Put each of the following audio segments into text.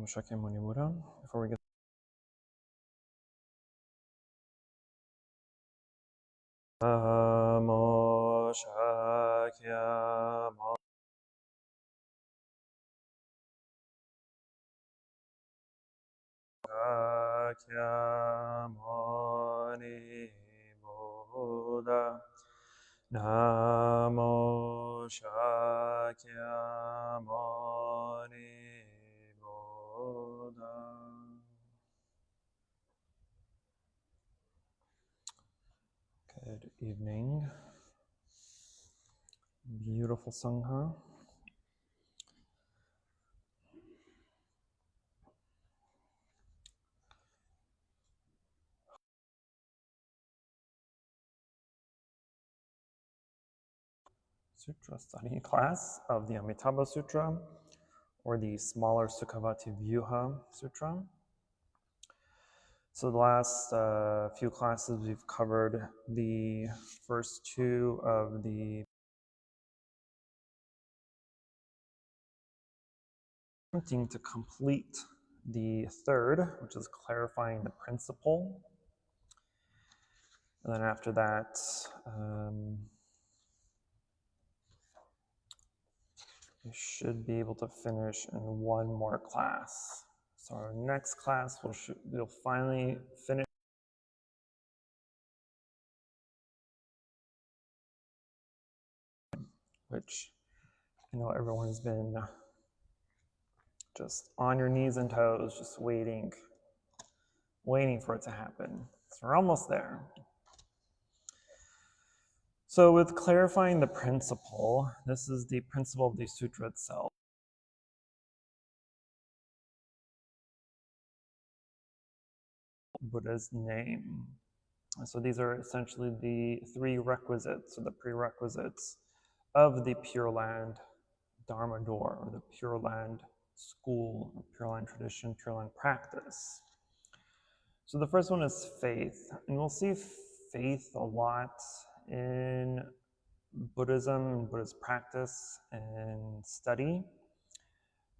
Shakyamuni Buddha. Before we get Namo Shakyamuni Buddha. Namo Shakyamuni Buddha. Good evening, beautiful Sangha. Sutra study class of the Amitabha Sutra, or the smaller Sukhavati Vyuha Sutra. So the last few classes we've covered the first two of the attempting to complete the third, which is clarifying the principle. And then after that, we should be able to finish in one more class. So our next class, we'll finally finish which I know everyone has been just on your knees and toes, just waiting for it to happen. So we're almost there. So with clarifying the principle, this is the principle of the sutra itself. Buddha's name. So these are essentially the three requisites, or the prerequisites of the Pure Land Dharma door, or the Pure Land school, or Pure Land tradition, Pure Land practice. So the first one is faith, and we'll see faith a lot in Buddhism and Buddhist practice and study,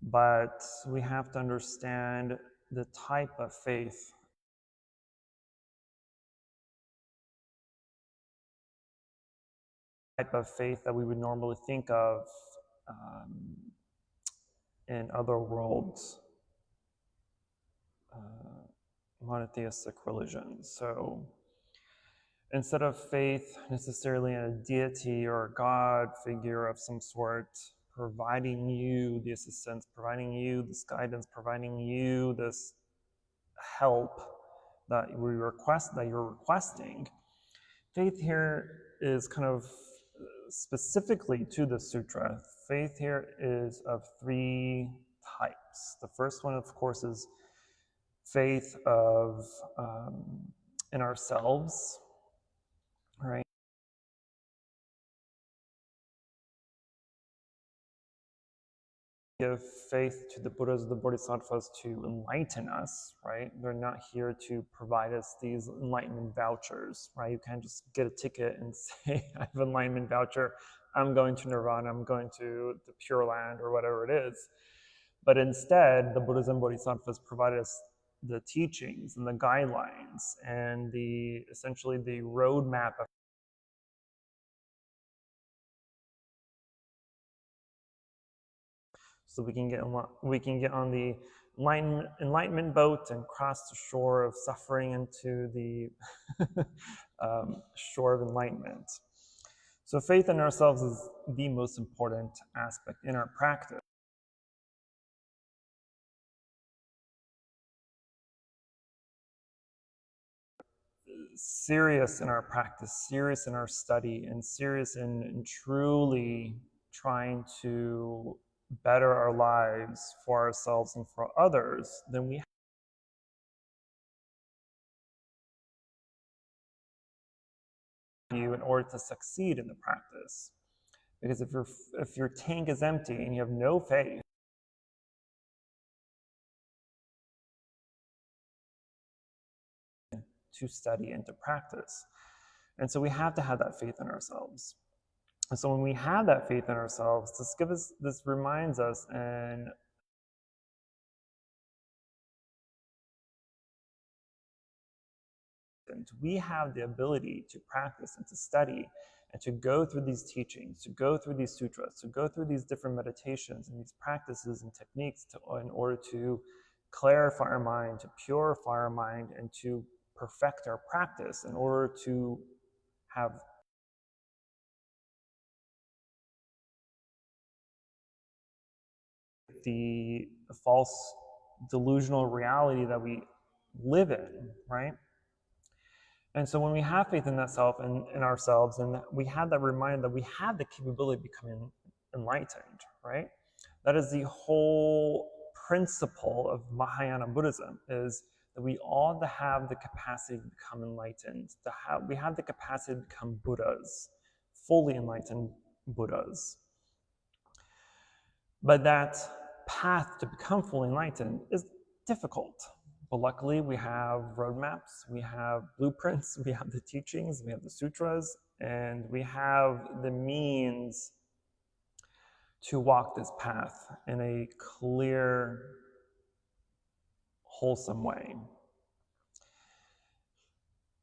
but we have to understand the type of faith that we would normally think of in other worlds, monotheistic religions. So instead of faith necessarily in a deity or a God figure of some sort, providing you the assistance, providing you this guidance, providing you this help that you're requesting, faith here is kind of specifically to the sutra. Faith here is of three types. The first one, of course, is faith of in ourselves, right? Give faith to the Buddhas, the Bodhisattvas to enlighten us, right? They're not here to provide us these enlightenment vouchers, right? You can't just get a ticket and say, I have an enlightenment voucher, I'm going to Nirvana, I'm going to the Pure Land, or whatever it is. But instead, the Buddhas and Bodhisattvas provide us the teachings and the guidelines and essentially the roadmap of so we can get on the enlightenment boat and cross the shore of suffering into the shore of enlightenment. So faith in ourselves is the most important aspect in our practice. Serious in our practice, serious in our study, and serious in truly trying to better our lives for ourselves and for others, then we have you in order to succeed in the practice. Because if your tank is empty and you have no faith, to study and to practice. And so we have to have that faith in ourselves. And so when we have that faith in ourselves, this reminds us and enlightened. We have the ability to practice and to study and to go through these teachings, to go through these sutras, to go through these different meditations and these practices and techniques in order to clarify our mind, to purify our mind, and to perfect our practice in order to have the false delusional reality that we live in, right? And so when we have faith in that self and in ourselves, and we have that reminder that we have the capability of becoming enlightened, right? That is the whole principle of Mahayana Buddhism, is that we all have the capacity to become enlightened. We have the capacity to become Buddhas, fully enlightened Buddhas. But that path to become fully enlightened is difficult. But luckily, we have roadmaps, we have blueprints, we have the teachings, we have the sutras, and we have the means to walk this path in a clear, wholesome way.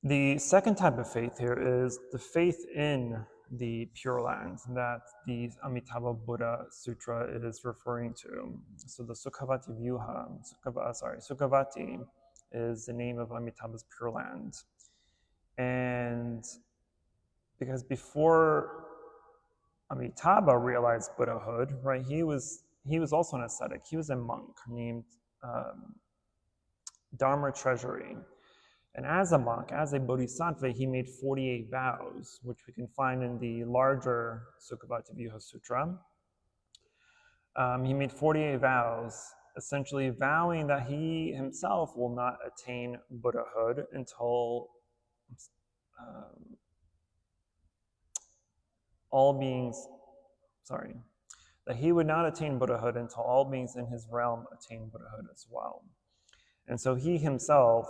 The second type of faith here is the faith in the Pure Land that the Amitabha Buddha Sutra is referring to. So the Sukhavati Vyuha, Sukhavati is the name of Amitabha's Pure Land. And because before Amitabha realized Buddhahood, right, he was also an ascetic. He was a monk named Dharma Treasury. And as a monk, as a bodhisattva, he made 48 vows, which we can find in the larger Sukhavati Vyuha Sutra. He made 48 vows, essentially vowing that he himself will not attain Buddhahood until that he would not attain Buddhahood until all beings in his realm attain Buddhahood as well. And so he himself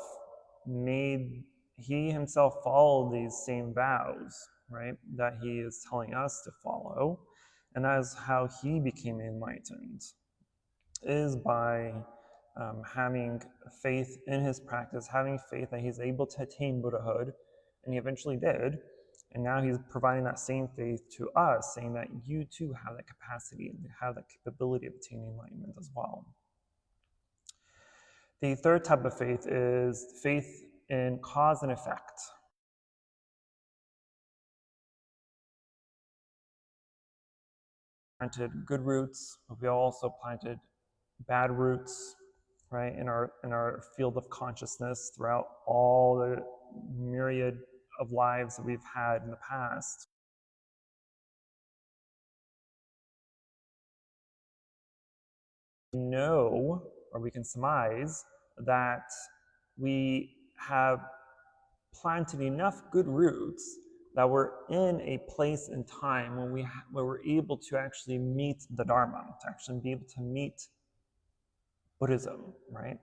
followed these same vows, right, that he is telling us to follow. And that is how he became enlightened, is by having faith in his practice, having faith that he's able to attain Buddhahood, and he eventually did. And now he's providing that same faith to us, saying that you too have that capacity and have that capability of attaining enlightenment as well. The third type of faith is faith in cause and effect. Planted good roots, but we also planted bad roots, right, in our field of consciousness throughout all the myriad of lives that we've had in the past. We know, or we can surmise, that we have planted enough good roots that we're in a place and time when we're able to actually meet the Dharma, to actually be able to meet Buddhism, right?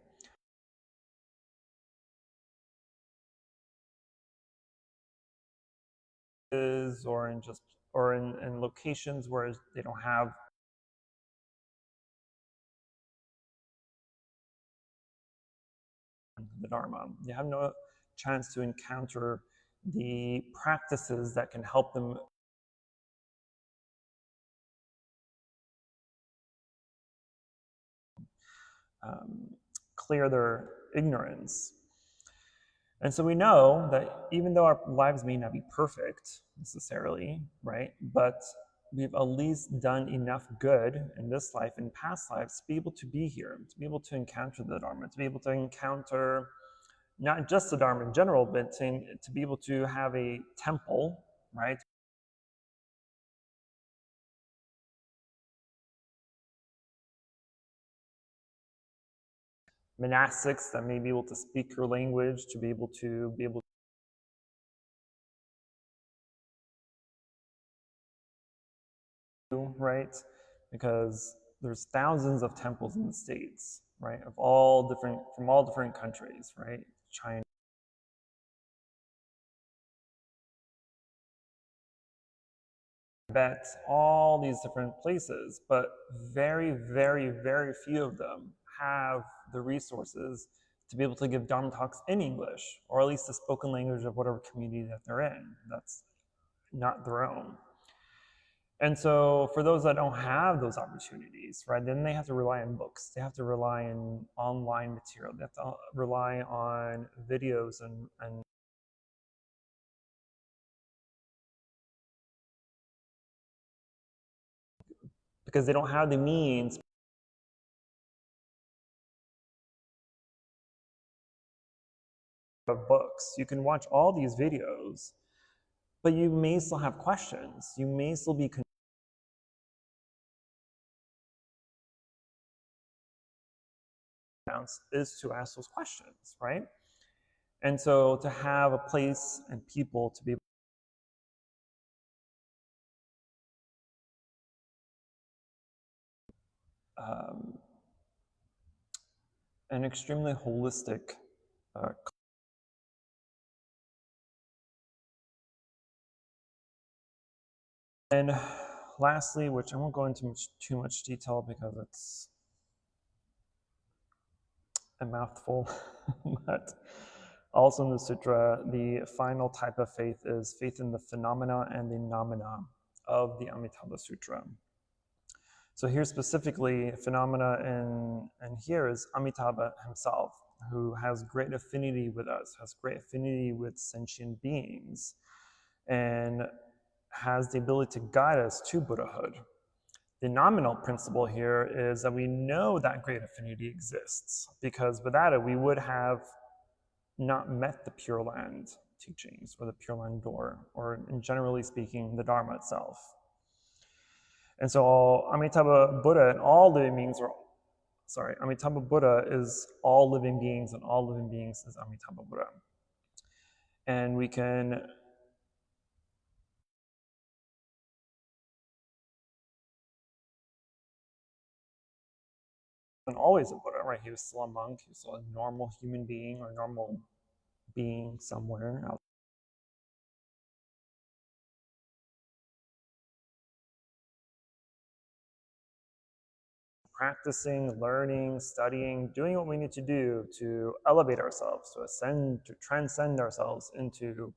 Or in locations where they don't have the Dharma. They have no chance to encounter the practices that can help them clear their ignorance. And so we know that even though our lives may not be perfect necessarily, right, but we've at least done enough good in this life and past lives to be able to be here, to be able to encounter the Dharma, to be able to encounter not just the Dharma in general, but to be able to have a temple, right? Monastics that may be able to speak your language, to be able to right? Because there's thousands of temples in the States, right? From all different countries, right? China, Tibet, all these different places, but very, very, very few of them have the resources to be able to give Dharma talks in English, or at least the spoken language of whatever community that they're in. That's not their own. And so for those that don't have those opportunities, right, then they have to rely on books. They have to rely on online material. They have to rely on videos and because they don't have the means of books. You can watch all these videos, but you may still have questions. You may still be is to ask those questions, right? And so to have a place and people to be an extremely holistic and lastly, which I won't go into too much detail because it's a mouthful, but also in the sutra, the final type of faith is faith in the phenomena and the noumena of the Amitabha Sutra. So here specifically, phenomena and here is Amitabha himself, who has great affinity with us, has great affinity with sentient beings, and has the ability to guide us to Buddhahood. The nominal principle here is that we know that great affinity exists, because without it, we would have not met the Pure Land teachings or the Pure Land door, or generally speaking, the Dharma itself. And so Amitabha Buddha and all living beings Amitabha Buddha is all living beings, and all living beings is Amitabha Buddha. And we can always a Buddha, right? He was still a monk, he was still a normal human being or normal being somewhere out. Practicing, learning, studying, doing what we need to do to elevate ourselves, to ascend, to transcend ourselves into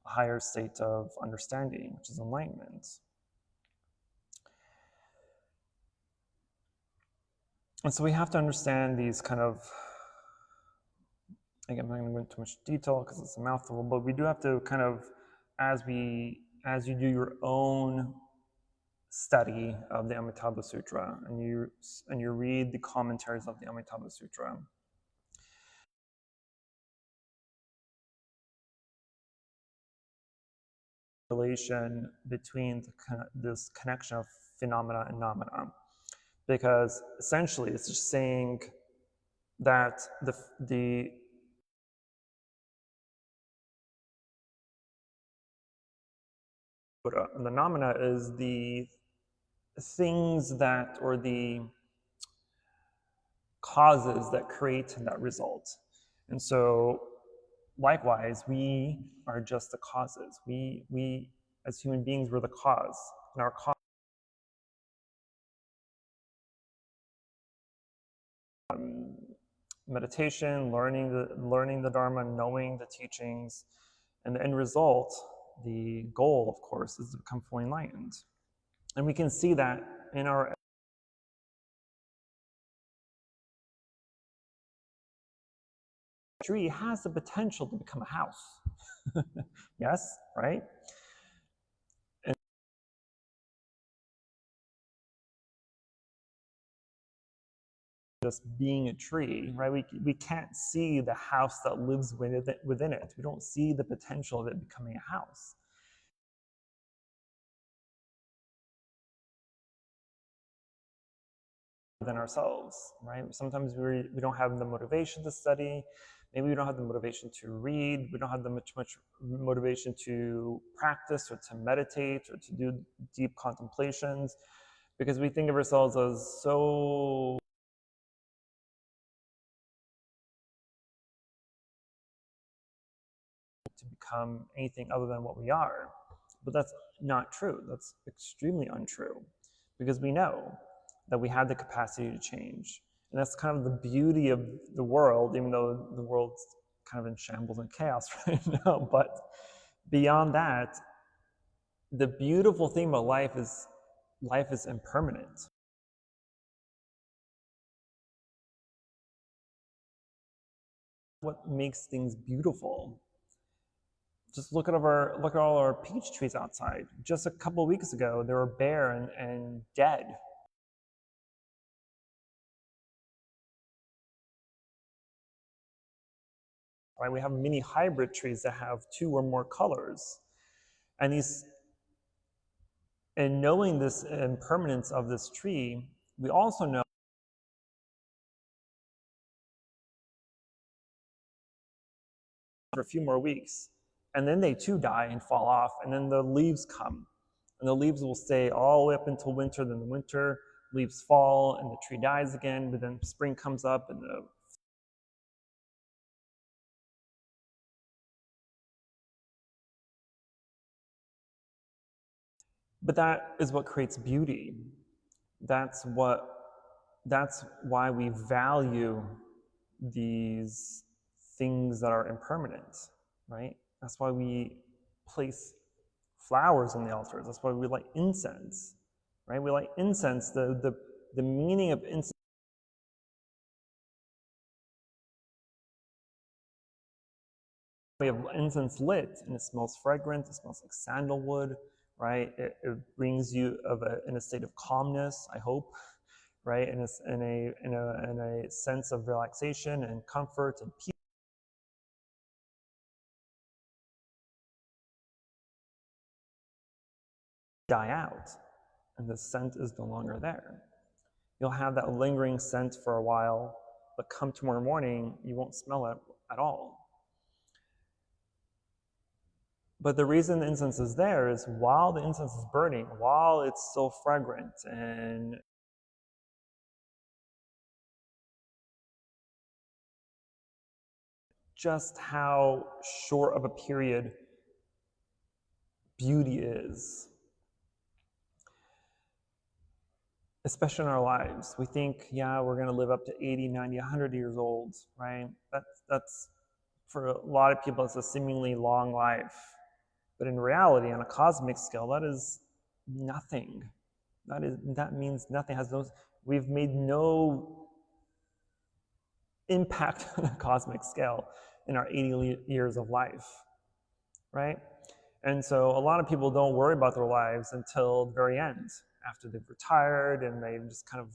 a higher state of understanding, which is enlightenment. And so we have to understand these kind of, again, I'm not going to go into too much detail because it's a mouthful, but we do have to kind of, as you do your own study of the Amitabha Sutra and you read the commentaries of the Amitabha Sutra, relation between this connection of phenomena and noumena, because essentially it's just saying that the Buddha, and the noumena is the things that, or the causes that create that result. And so likewise, we are just the causes. We as human beings, we're the cause. And our cause meditation, learning the Dharma, knowing the teachings, and the end result, the goal, of course, is to become fully enlightened. And we can see that in our tree has the potential to become a house. Yes, right? And just being a tree, right? We can't see the house that lives within it. We don't see the potential of it becoming a house. Within ourselves, right? Sometimes we don't have the motivation to study. Maybe we don't have the motivation to read. We don't have the much motivation to practice or to meditate or to do deep contemplations, because we think of ourselves as so to become anything other than what we are. But that's not true. That's extremely untrue, because we know that we have the capacity to change. And that's kind of the beauty of the world, even though the world's kind of in shambles and chaos right now. But beyond that, the beautiful thing about life is impermanent. What makes things beautiful? Just look at all our peach trees outside. Just a couple of weeks ago, they were bare and dead. Right? We have many hybrid trees that have 2 or more colors, and knowing this impermanence of this tree, we also know for a few more weeks, and then they too die and fall off, and then the leaves come, and the leaves will stay all the way up until winter. Then the winter leaves fall and the tree dies again, but then spring comes up and but that is what creates beauty. That's why we value these things that are impermanent, right? That's why we place flowers on the altars. That's why we light incense, right? We light incense. The meaning of incense. We have incense lit, and it smells fragrant. It smells like sandalwood, right? It brings you in a state of calmness, I hope, right? In a sense of relaxation and comfort and peace. Die out, and the scent is no longer there. You'll have that lingering scent for a while, but come tomorrow morning, you won't smell it at all. But the reason the incense is there is while the incense is burning, while it's still fragrant and just how short of a period beauty is. Especially in our lives. We think, yeah, we're going to live up to 80, 90, 100 years old, right? That's for a lot of people, it's a seemingly long life. But in reality, on a cosmic scale, that is nothing. That means nothing. We've made no impact on a cosmic scale in our 80 years of life, right? And so a lot of people don't worry about their lives until the very end, after they've retired and they just kind of,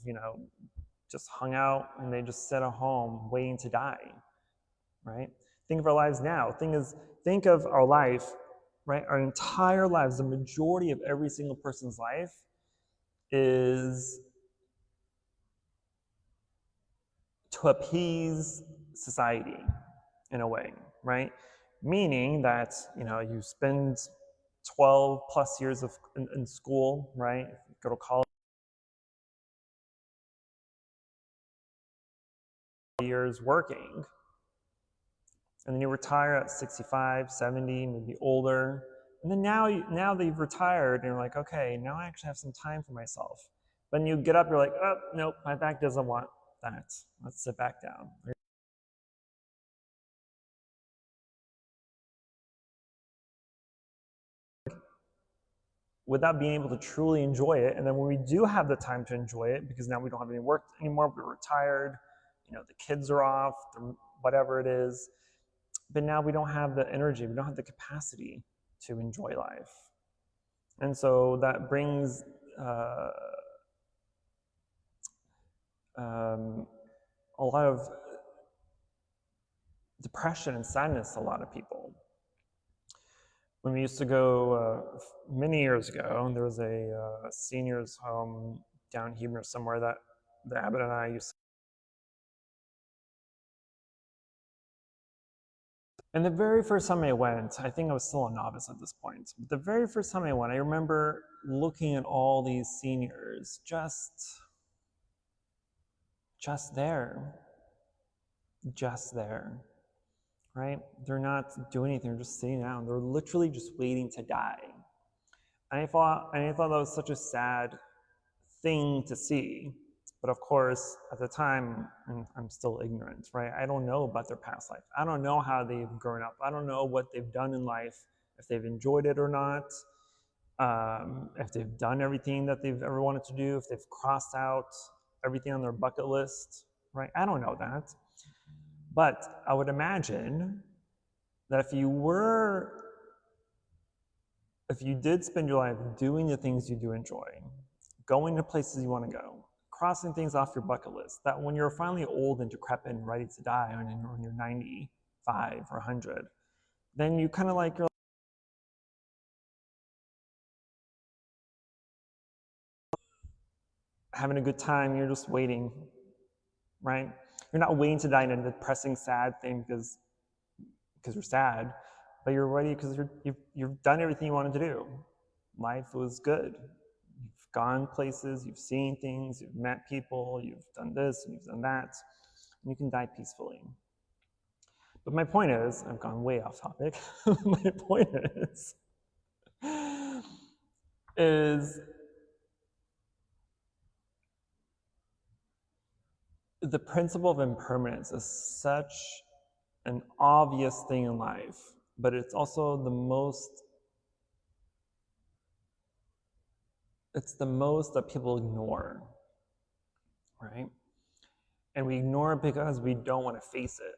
just hung out and they just sit at home waiting to die, right? Think of our lives now. Think of our life, right? Our entire lives, the majority of every single person's life is to appease society in a way, right? Meaning that, you spend 12 plus years in school, right? Go to college, years working, and then you retire at 65, 70, maybe older. And then now that you've retired, and you're like, okay, now I actually have some time for myself. But then you get up, you're like, oh, nope, my back doesn't want that. Let's sit back down. Without being able to truly enjoy it. And then when we do have the time to enjoy it, because now we don't have any work anymore, we're retired, the kids are off, whatever it is, but now we don't have the energy, we don't have the capacity to enjoy life. And so that brings a lot of depression and sadness to a lot of people. When we used to go many years ago, there was a seniors home down here somewhere that the abbot and I used to. And the very first time I went, I think I was still a novice at this point, but the very first time I went, I remember looking at all these seniors just there, right? They're not doing anything, they're just sitting down. They're literally just waiting to die. And I thought that was such a sad thing to see, But of course, at the time, I'm still ignorant, right? I don't know about their past life. I don't know how they've grown up. I don't know what they've done in life, if they've enjoyed it or not, if they've done everything that they've ever wanted to do, if they've crossed out everything on their bucket list, right? I don't know that. But I would imagine that if you did spend your life doing the things you do enjoy, going to places you want to go, crossing things off your bucket list, that when you're finally old and decrepit and ready to die when you're 95 or 100, then you kind of like, you're having a good time, you're just waiting, right? You're not waiting to die in a depressing, sad thing because you're sad, but you're ready because you've done everything you wanted to do. Life was good. You've gone places, you've seen things, you've met people, you've done this, and you've done that, and you can die peacefully. But my point is, I've gone way off topic. My point is the principle of impermanence is such an obvious thing in life, but it's also it's the most that people ignore, right? And we ignore it because we don't want to face it.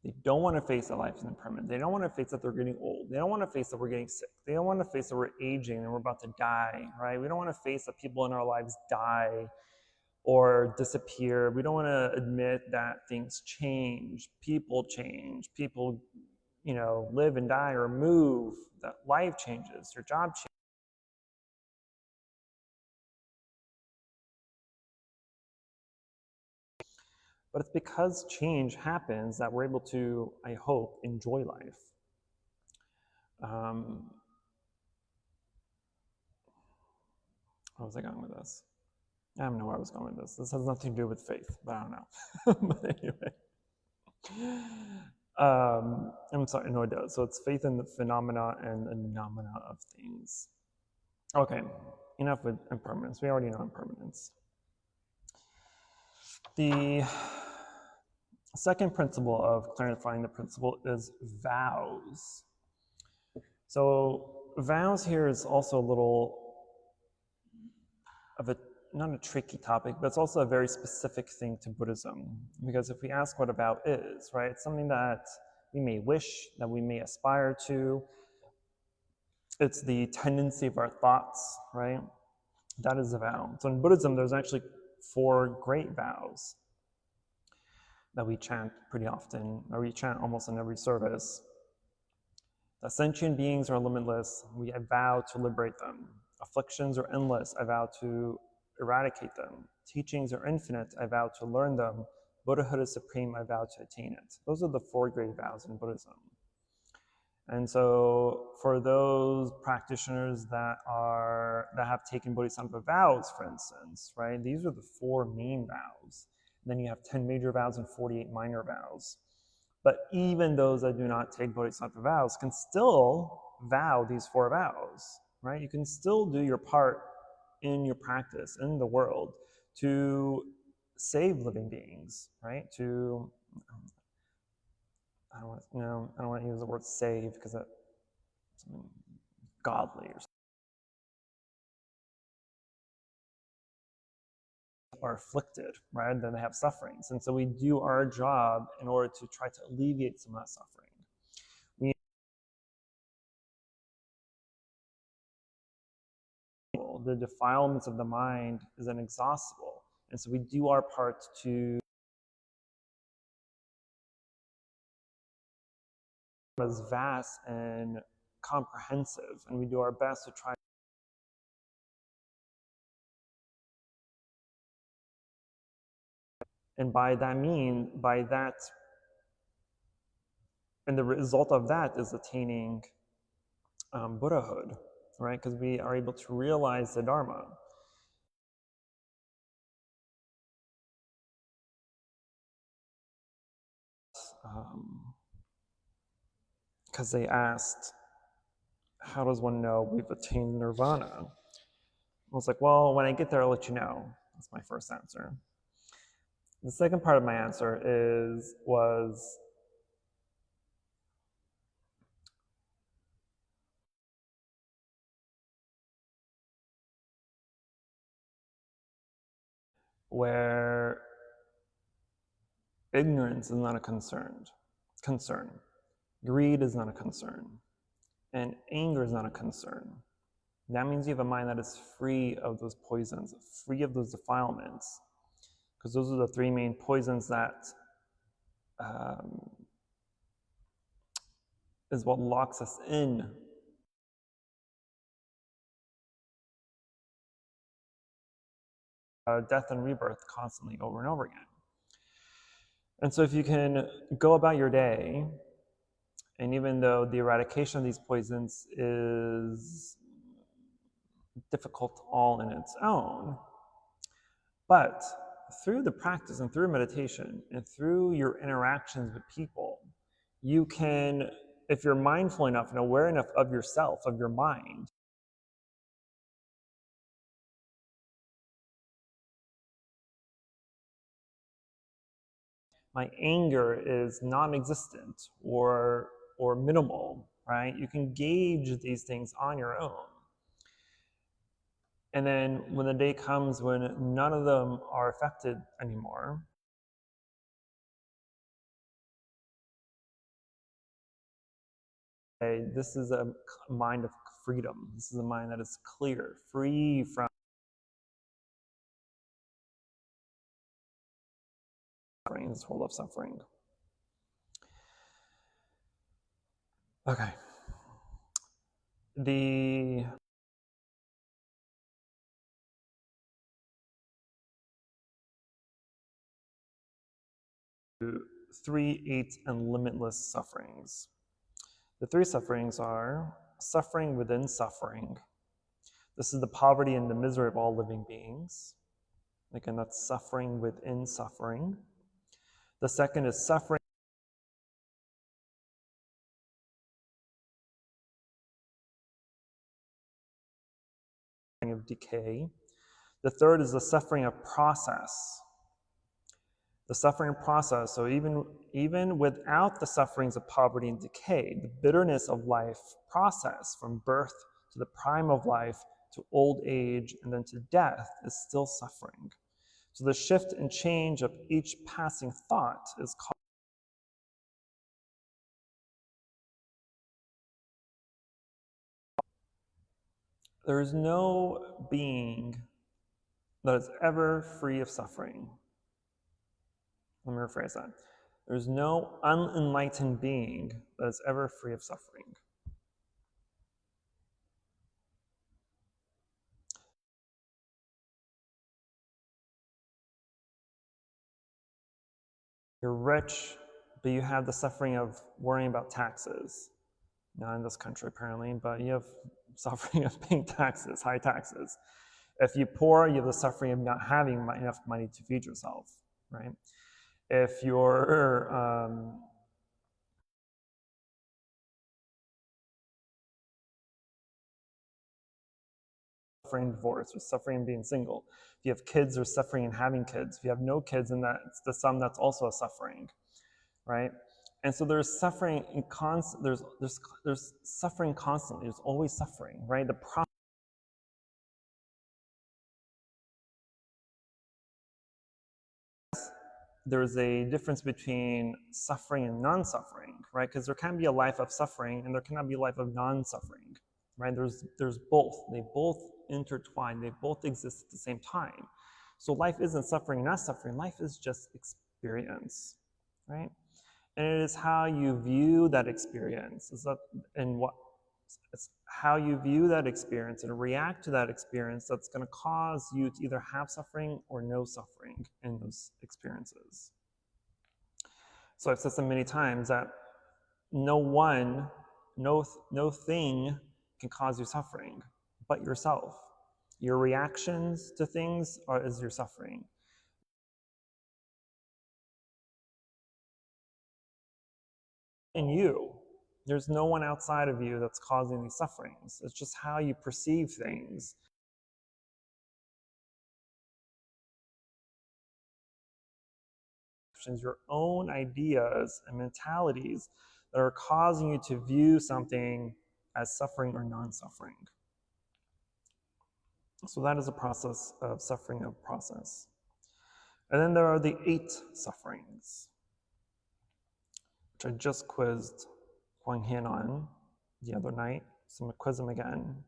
They don't want to face that life is impermanent. They don't want to face that they're getting old. They don't want to face that we're getting sick. They don't want to face that we're aging and we're about to die, right? We don't want to face that people in our lives die or disappear. We don't want to admit that things change, people, live and die or move, that life changes, your job changes. But it's because change happens that we're able to, I hope, enjoy life. Where was I going with this? I don't know where I was going with this. This has nothing to do with faith, but I don't know. But anyway. I'm sorry, no, it does. So it's faith in the phenomena and the phenomena of things. Okay, enough with impermanence. We already know impermanence. The second principle of clarifying the principle is vows. So vows here is also a little of not a tricky topic, but it's also a very specific thing to Buddhism. Because if we ask what a vow is, right, it's something that we may wish, that we may aspire to. It's the tendency of our thoughts, right? That is a vow. So in Buddhism, there's actually 4 great vows that we chant pretty often, or we chant almost in every service. The sentient beings are limitless. We vow to liberate them. Afflictions are endless. I vow to eradicate them. Teachings are infinite. I vow to learn them. Buddhahood is supreme. I vow to attain it. Those are the 4 great vows in Buddhism. And so for those practitioners that have taken Bodhisattva vows, for instance, right, these are the 4 main vows. And then you have 10 major vows and 48 minor vows. But even those that do not take Bodhisattva vows can still vow these 4 vows, right? You can still do your part in your practice, in the world, to save living beings, right? I don't want to use the word save because that's something godly or something. Are afflicted, right? Then they have sufferings. And so we do our job in order to try to alleviate some of that suffering. The defilements of the mind is inexhaustible. And so we do our part to as vast and comprehensive, and we do our best to try. And and the result of that is attaining Buddhahood, right? Because we are able to realize the Dharma. Because they asked, how does one know we've attained nirvana? I was like, well, when I get there, I'll let you know. That's my first answer. The second part of my answer was where ignorance is not a concern. Greed is not a concern. And anger is not a concern. That means you have a mind that is free of those poisons, free of those defilements. Because those are the three main poisons that is what locks us in. Death and rebirth constantly over and over again. And so if you can go about your day, and even though the eradication of these poisons is difficult all in its own, but through the practice and through meditation and through your interactions with people, you can, if you're mindful enough and aware enough of yourself, of your mind, my anger is non-existent or minimal, right? You can gauge these things on your own. And then when the day comes when none of them are affected anymore, this is a mind of freedom. This is a mind that is clear, free from suffering, this world of suffering. Okay. The 3, 8, and limitless sufferings. The 3 sufferings are suffering within suffering. This is the poverty and the misery of all living beings. Again, that's suffering within suffering. The second is suffering of decay. The third is the suffering of process. The suffering process, so even without the sufferings of poverty and decay, the bitterness of life process from birth to the prime of life to old age and then to death is still suffering. So the shift and change of each passing thought is called. There is no being that is ever free of suffering. Let me rephrase that. There's no unenlightened being that is ever free of suffering. You're rich, but you have the suffering of worrying about taxes. Not in this country, apparently, but you have suffering of paying taxes, high taxes. If you're poor, you have the suffering of not having enough money to feed yourself, right? If you're suffering divorce or suffering being single, if you have kids or suffering in having kids, if you have no kids, and that's the sum that's also a suffering, right? And so there's suffering in there's suffering constantly. There's always suffering, right? There's a difference between suffering and non-suffering, right? Because there can be a life of suffering and there cannot be a life of non-suffering, right? There's both. They both intertwine. They both exist at the same time. So life isn't suffering and not suffering. Life is just experience, right? And it is how you view that experience. It's how you view that experience and react to that experience that's going to cause you to either have suffering or no suffering in those experiences. So I've said so many times that no thing can cause you suffering but yourself. Your reactions to things is your suffering. In you, there's no one outside of you that's causing these sufferings. It's just how you perceive things. perceptions, your own ideas and mentalities that are causing you to view something as suffering or non-suffering. So that is a process of suffering of process. And then there are the 8 sufferings, which I just quizzed Quang on the other night. So I'm going to quiz him again.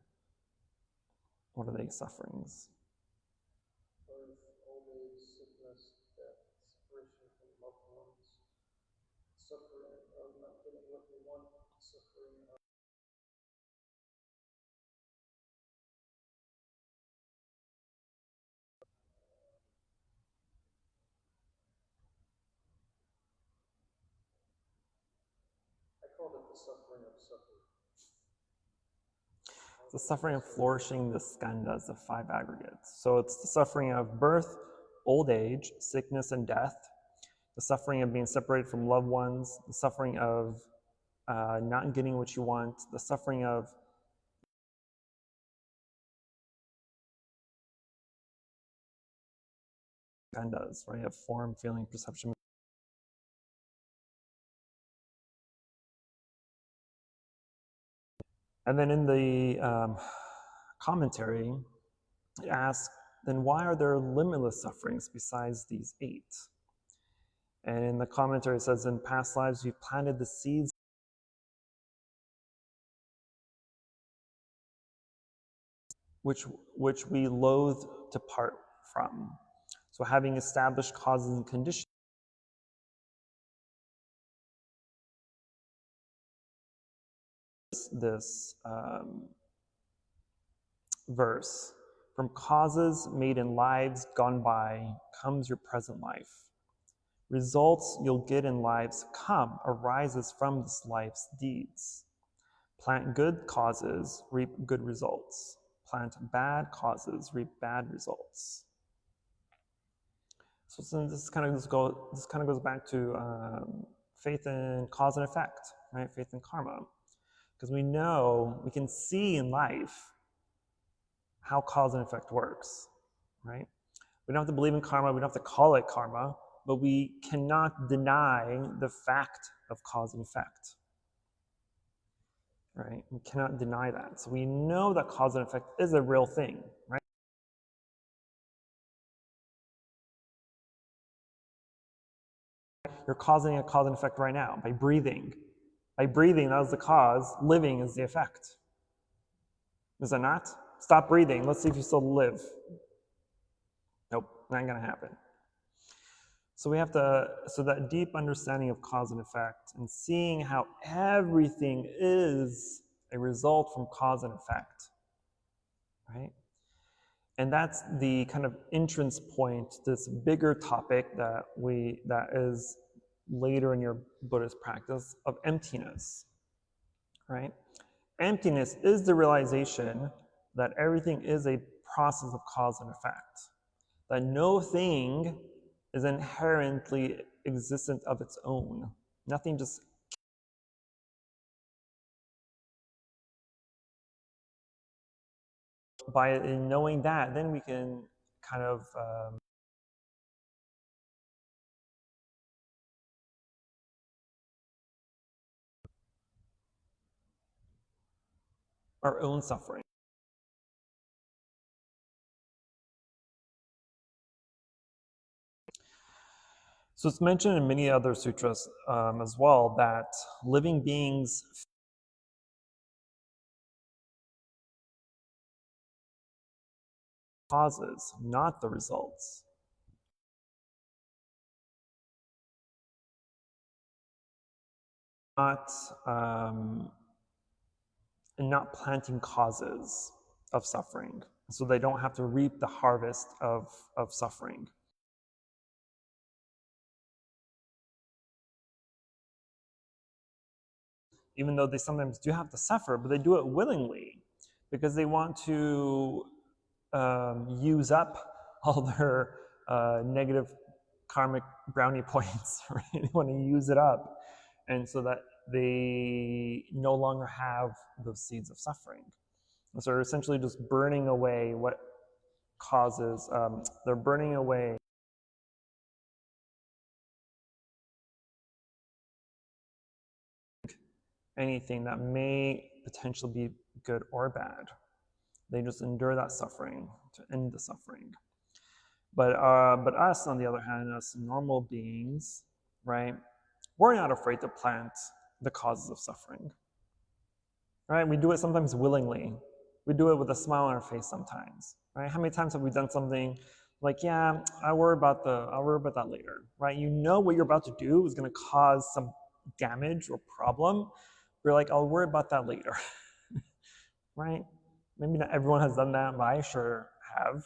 What are the 8 sufferings? Birth, old age, sickness, death, separation from loved ones, suffering of not getting what you want, suffering of I called it the suffering of suffering. The suffering of flourishing the skandhas, the 5 aggregates. So it's the suffering of birth, old age, sickness, and death, the suffering of being separated from loved ones, the suffering of not getting what you want, the suffering of skandhas, right? Of form, feeling, perception. And then in the commentary, it asks, then why are there limitless sufferings besides these 8? And in the commentary, it says, in past lives, you planted the seeds which we loathe to part from. So having established causes and conditions, this verse, from causes made in lives gone by comes your present life. Results you'll get in lives come arises from this life's deeds. Plant good causes, reap good results. Plant bad causes, reap bad results. So this kind of goes back to faith in cause and effect, right? Faith in karma, because we know, we can see in life how cause and effect works, right? We don't have to believe in karma, we don't have to call it karma, but we cannot deny the fact of cause and effect, right? We cannot deny that. So we know that cause and effect is a real thing, right? You're causing a cause and effect right now by breathing. By breathing, that was the cause. Living is the effect. Is it not? Stop breathing. Let's see if you still live. Nope, not going to happen. So we have to, so that deep understanding of cause and effect and seeing how everything is a result from cause and effect, right? And that's the kind of entrance point to this bigger topic that is later in your Buddhist practice of emptiness, right? Emptiness is the realization that everything is a process of cause and effect, that no thing is inherently existent of its own. Nothing just by knowing that, then we can kind of our own suffering. So it's mentioned in many other sutras as well that living beings causes, not the results. Not planting causes of suffering, so they don't have to reap the harvest of suffering. Even though they sometimes do have to suffer, but they do it willingly because they want to use up all their negative karmic brownie points, right? They want to use it up, and so that they no longer have those seeds of suffering. And so they're essentially just burning away what causes, they're burning away anything that may potentially be good or bad. They just endure that suffering to end the suffering. But us, on the other hand, as normal beings, right, we're not afraid to plant the causes of suffering. Right? We do it sometimes willingly. We do it with a smile on our face sometimes. Right? How many times have we done something like, yeah, I'll worry about that later. Right? You know what you're about to do is going to cause some damage or problem. You're like, I'll worry about that later. Right? Maybe not everyone has done that, but I sure have.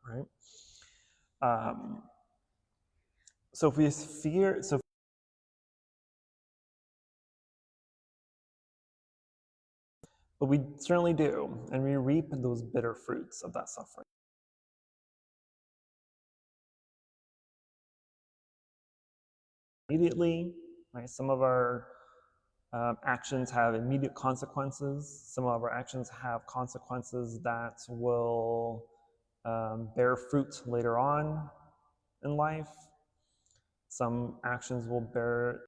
Right? So if we fear, but we certainly do, and we reap those bitter fruits of that suffering. Immediately, right? Some of our actions have immediate consequences. Some of our actions have consequences that will bear fruit later on in life. Some actions will bear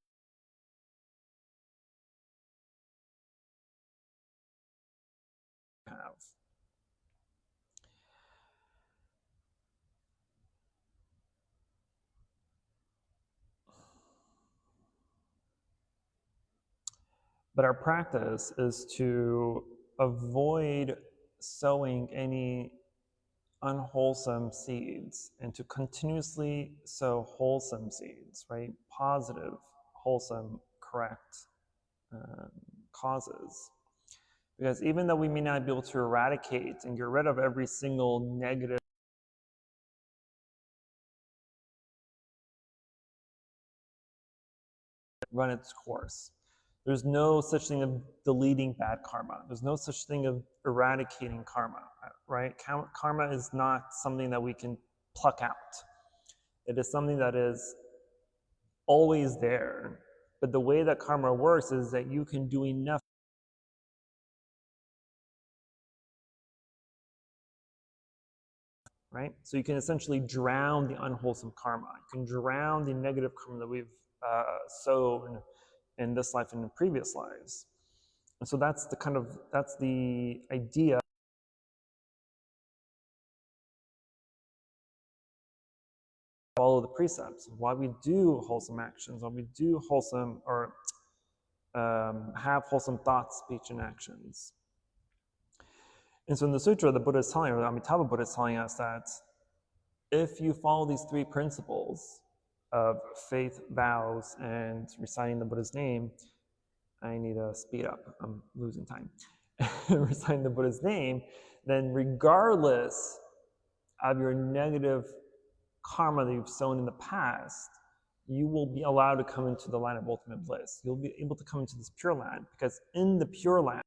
have. But our practice is to avoid sowing any unwholesome seeds and to continuously sow wholesome seeds, right? Positive, wholesome, correct causes. Because even though we may not be able to eradicate and get rid of every single negative run its course. There's no such thing of deleting bad karma. There's no such thing of eradicating karma, right? Karma is not something that we can pluck out. It is something that is always there. But the way that karma works is that you can do enough, right? So you can essentially drown the unwholesome karma. You can drown the negative karma that we've sown in this life and in previous lives. And so that's the idea. Follow the precepts, why we do wholesome actions, why we do wholesome or have wholesome thoughts, speech, and actions. And so in the sutra, the Buddha is telling, or the Amitabha Buddha is telling us that if you follow these three principles of faith, vows, and reciting the Buddha's name, I need to speed up, I'm losing time. Reciting the Buddha's name, then regardless of your negative karma that you've sown in the past, you will be allowed to come into the land of ultimate bliss. You'll be able to come into this pure land, because in the pure land,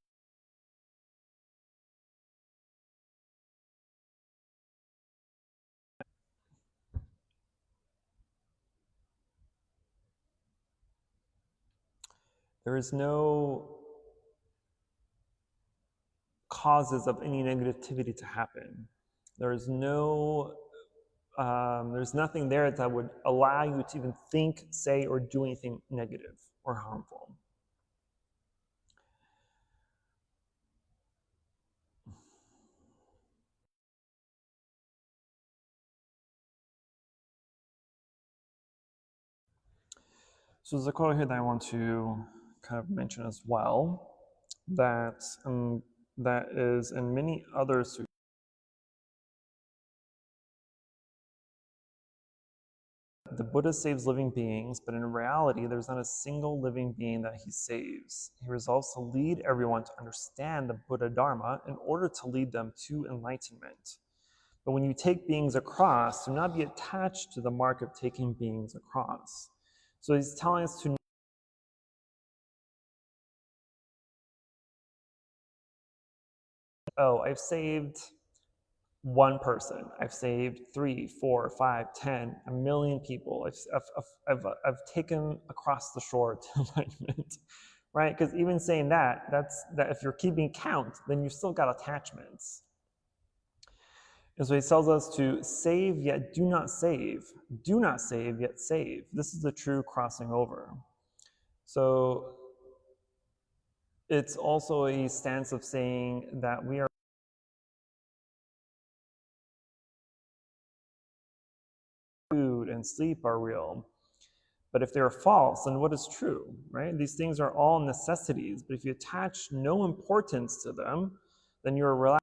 there is no causes of any negativity to happen. There's nothing there that would allow you to even think, say, or do anything negative or harmful. So there's a quote here that I want to kind of mention as well, that is in many other sutras. The Buddha saves living beings, but in reality, there's not a single living being that he saves. He resolves to lead everyone to understand the Buddha Dharma in order to lead them to enlightenment. But when you take beings across, do not be attached to the mark of taking beings across. So he's telling us to I've saved one person. I've saved 3, 4, 5, 10, a million people. I've taken across the shore to enlightenment, right? Because even saying that if you're keeping count, then you've still got attachments. And so he tells us to save yet do not save yet save. This is the true crossing over. So it's also a stance of saying that we are food and sleep are real. But if they're false, then what is true, right? These things are all necessities, but if you attach no importance to them, then you're relaxed.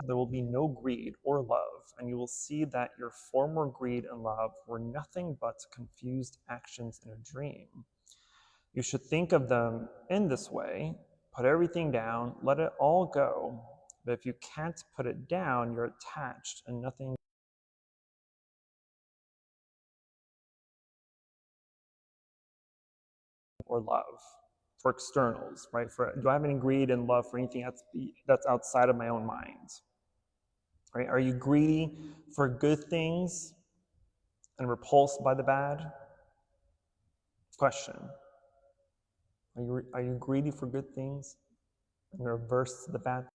There will be no greed or love, and you will see that your former greed and love were nothing but confused actions in a dream. You should think of them in this way, put everything down, let it all go. But if you can't put it down, you're attached and nothing or love for externals, right? Do I have any greed and love for anything that's outside of my own mind? Right? Are you greedy for good things and repulsed by the bad? Question. Are you greedy for good things and you're averse to the bad?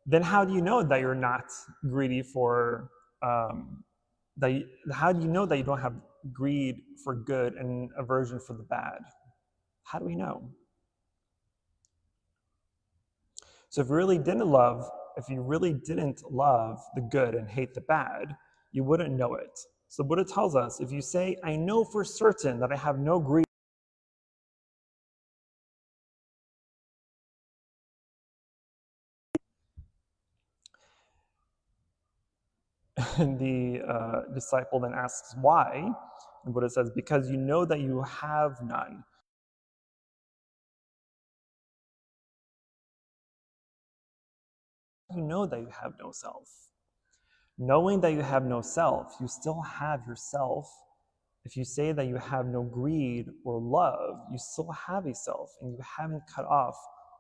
Then how do you know that you're not greedy for how do you know that you don't have greed for good and aversion for the bad? How do we know? So if you really didn't love the good and hate the bad, you wouldn't know it. So Buddha tells us, if you say, I know for certain that I have no greed, and the disciple then asks why, and Buddha says, because you know that you have none. You know that you have no self. Knowing that you have no self, you still have yourself. If you say that you have no greed or love, you still have a self, and you haven't cut off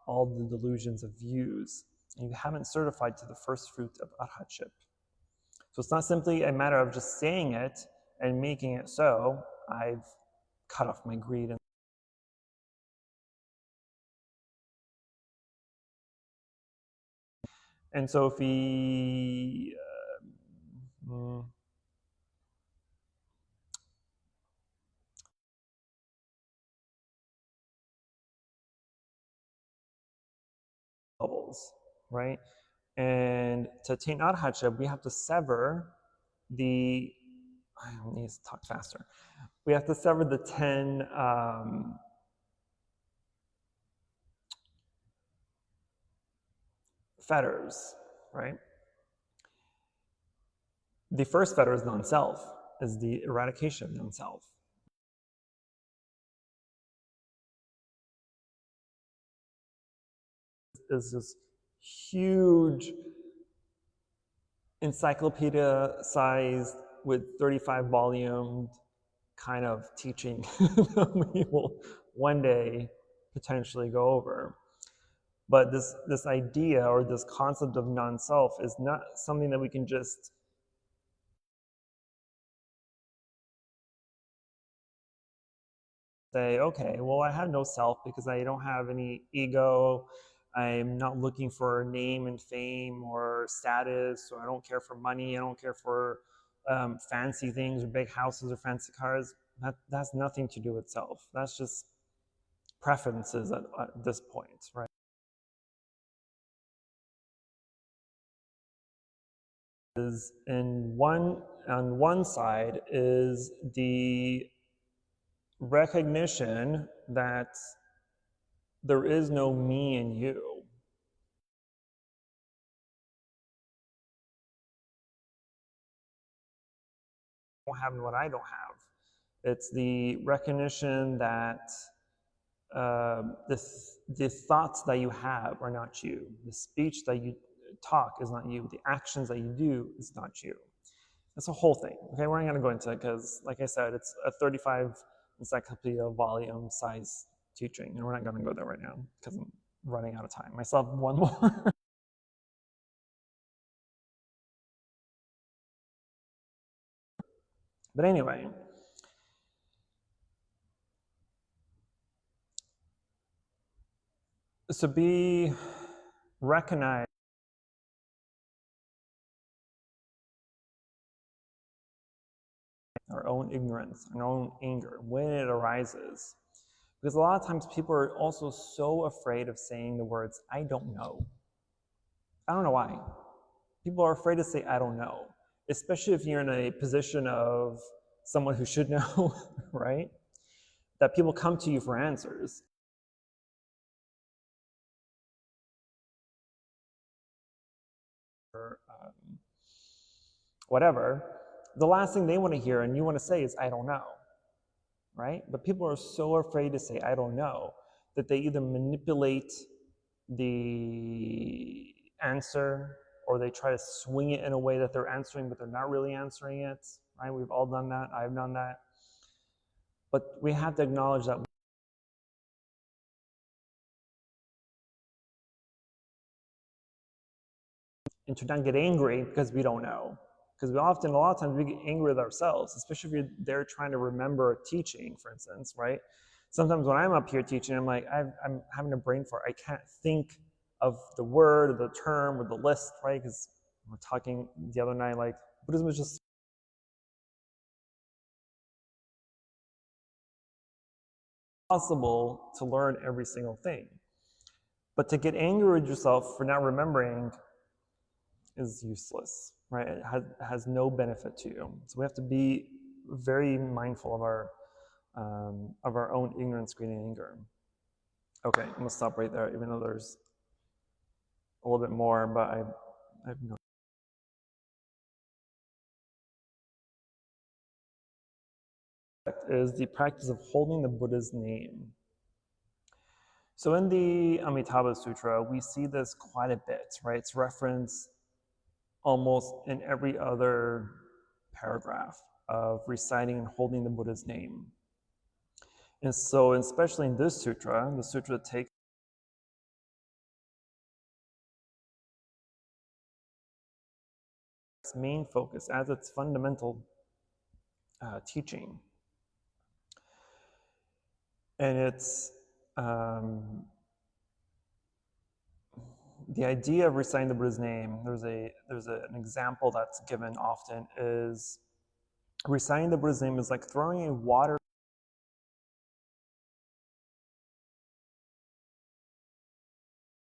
all the delusions of views, and you haven't certified to the first fruit of arhatship. So it's not simply a matter of just saying it and making it so. I've cut off my greed. And so if we levels, right? And to attain arhatship, we have to sever the, I need to talk faster. We have to sever the 10 fetters, right? The first fetter is non-self, is the eradication of non-self. Is this huge encyclopedia-sized with 35 volume kind of teaching that we will one day potentially go over. But this idea or this concept of non-self is not something that we can just say, okay, well, I have no self because I don't have any ego. I'm not looking for name and fame or status, or I don't care for money. I don't care for fancy things or big houses or fancy cars. That has nothing to do with self. That's just preferences at this point, right? Is on one side is the recognition that there is no me and you. I don't have what I don't have. It's the recognition that the thoughts that you have are not you. The speech that you talk is not you. The actions that you do is not you. That's a whole thing. Okay, we're not going to go into it because, like I said, it's a 35 encyclopedia volume size teaching, and we're not going to go there right now because I'm running out of time. I still have one more. But anyway, so be recognized our own ignorance, our own anger, when it arises. Because a lot of times people are also so afraid of saying the words, I don't know. I don't know why. People are afraid to say, I don't know, especially if you're in a position of someone who should know, right? That people come to you for answers. Or whatever, the last thing they want to hear and you want to say is, I don't know, right? But people are so afraid to say, I don't know, that they either manipulate the answer or they try to swing it in a way that they're answering, but they're not really answering it, right? We've all done that. I've done that. But we have to acknowledge that. And to not get angry because we don't know. Because a lot of times, we get angry with ourselves, especially if you're there trying to remember a teaching, for instance, right? Sometimes when I'm up here teaching, I'm like, I'm having a brain fart. I can't think of the word or the term or the list, right? Because we're talking the other night, like, Buddhism is just possible to learn every single thing. But to get angry with yourself for not remembering is useless, right? It has no benefit to you. So we have to be very mindful of our own ignorance, greed, and anger. Okay, I'm gonna stop right there, even though there's a little bit more, but I've no. Is the practice of holding the Buddha's name. So in the Amitabha Sutra, we see this quite a bit, right? It's referenced almost in every other paragraph of reciting and holding the Buddha's name. And so, especially in this sutra, the sutra takes its main focus as its fundamental teaching. And it's the idea of reciting the Buddha's name. There's an example that's given often is reciting the Buddha's name is like throwing a water.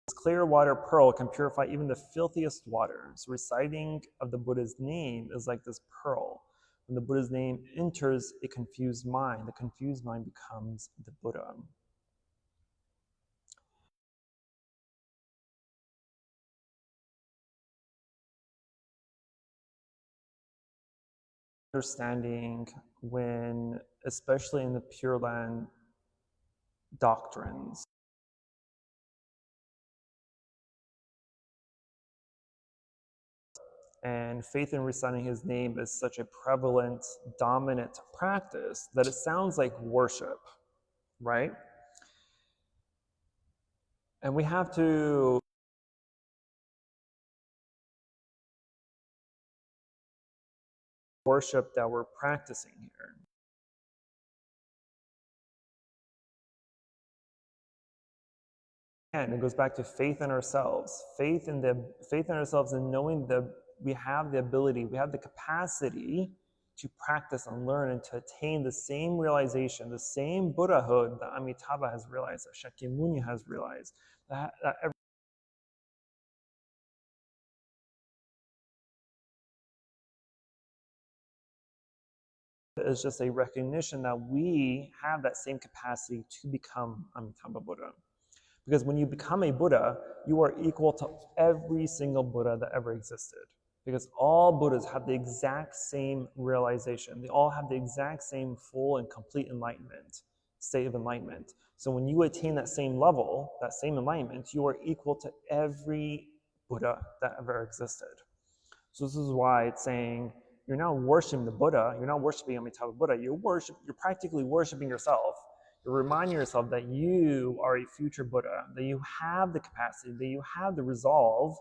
This clear water pearl can purify even the filthiest water. So reciting of the Buddha's name is like this pearl. When the Buddha's name enters a confused mind, the confused mind becomes the Buddha. Understanding when, especially in the Pure Land doctrines, and faith in reciting his name is such a prevalent, dominant practice that it sounds like worship, right? And we have to worship that we're practicing here. And it goes back to faith in ourselves, faith in ourselves, and knowing that we have the ability, we have the capacity to practice and learn and to attain the same realization, the same Buddhahood that Amitabha has realized, that Shakyamuni has realized, that is just a recognition that we have that same capacity to become Amitabha Buddha. Because when you become a Buddha, you are equal to every single Buddha that ever existed. Because all Buddhas have the exact same realization. They all have the exact same full and complete enlightenment, state of enlightenment. So when you attain that same level, that same enlightenment, you are equal to every Buddha that ever existed. So this is why it's saying you're not worshiping the Buddha, you're not worshiping Amitabha Buddha, you're practically worshiping yourself. You're reminding yourself that you are a future Buddha, that you have the capacity, that you have the resolve